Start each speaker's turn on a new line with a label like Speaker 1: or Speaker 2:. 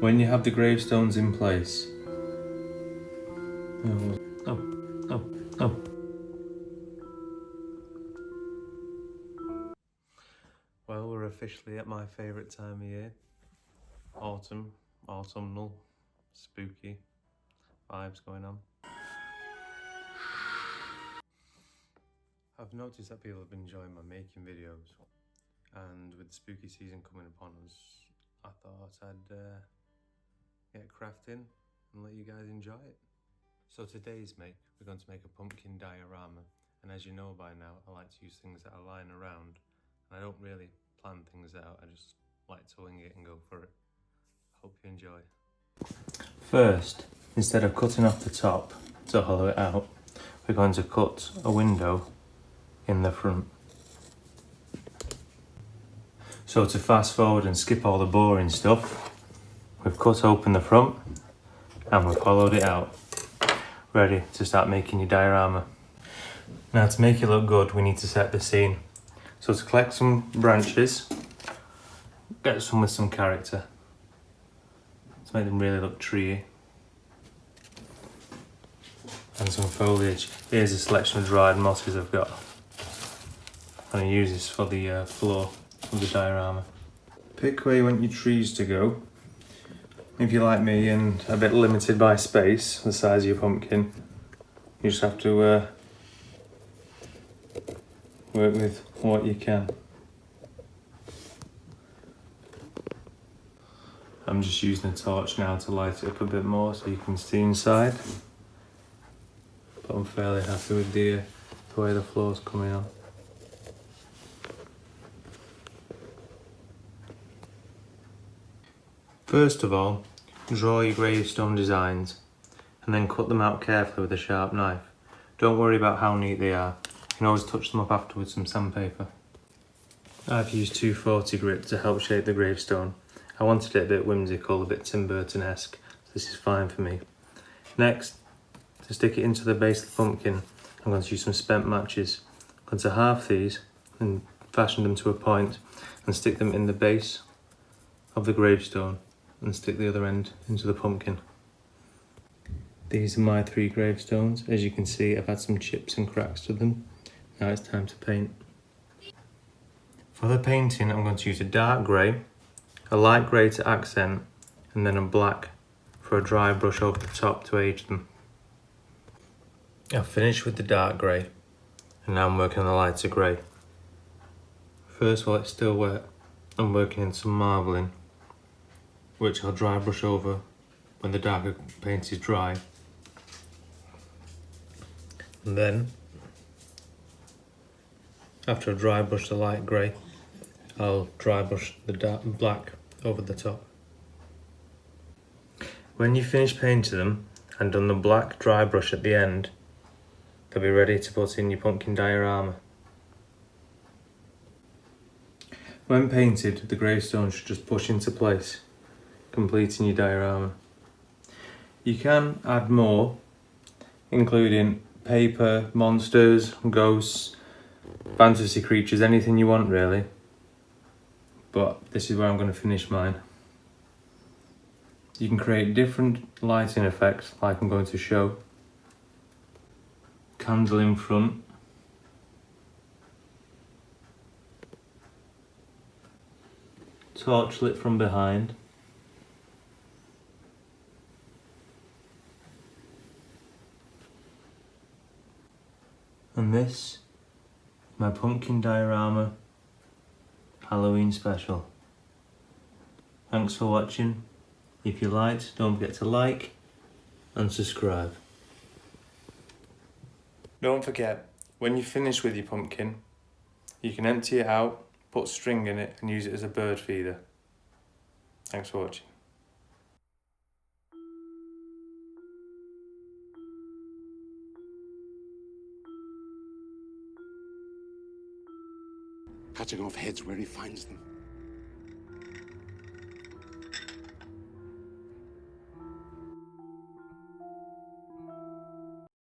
Speaker 1: When you have the gravestones in place. Well, we're officially at my favourite time of year. Autumnal, spooky vibes going on. I've noticed that people have been enjoying my making videos, and with the spooky season coming upon us, I thought I'd get crafting and let you guys enjoy it. So today's make, we're going to make a pumpkin diorama, and as you know by now, I like to use things that are lying around, and I don't really plan things out, I just like to wing it and go for it. Hope you enjoy. First, instead of cutting off the top to hollow it out, we're going to cut a window in the front. So to fast forward and skip all the boring stuff, we've cut open the front and we've hollowed it out. Ready to start making your diorama. Now to make it look good, we need to set the scene. So to collect some branches, get some with some character, to make them really look treey. And some foliage. Here's a selection of dried mosses I've got. I'm going to use this for the floor of the diorama. Pick where you want your trees to go. If you're like me and a bit limited by space, the size of your pumpkin, you just have to work with what you can. I'm just using a torch now to light it up a bit more so you can see inside. But I'm fairly happy with the way the floor's coming on. First of all, draw your gravestone designs and then cut them out carefully with a sharp knife. Don't worry about how neat they are, you can always touch them up after with some sandpaper. I've used 240 grit to help shape the gravestone. I wanted it a bit whimsical, a bit Tim Burton-esque, so this is fine for me. Next, to stick it into the base of the pumpkin, I'm going to use some spent matches. I'm going to halve these and fashion them to a point and stick them in the base of the gravestone and stick the other end into the pumpkin. These are my 3 gravestones. As you can see, I've had some chips and cracks to them. Now it's time to paint. For the painting, I'm going to use a dark grey, a light grey to accent, and then a black for a dry brush over the top to age them. I've finished with the dark grey, and now I'm working on the lighter grey. First, while it's still wet, I'm working in some marbling, which I'll dry brush over when the darker paint is dry. And then, after I dry brush the light grey, I'll dry brush the dark black over the top. When you finish painting them and done the black dry brush at the end, they'll be ready to put in your pumpkin diorama. When painted, the gravestones should just push into place, completing your diorama. You can add more, including paper, monsters, ghosts, fantasy creatures, anything you want really. But this is where I'm going to finish mine. You can create different lighting effects like I'm going to show. Candle in front. Torch lit from behind. And this, my pumpkin diorama Halloween special. Thanks for watching. If you liked, don't forget to like and subscribe. Don't forget, when you finish with your pumpkin, you can empty it out, put string in it and use it as a bird feeder. Thanks for watching.
Speaker 2: Cutting off heads where he finds them.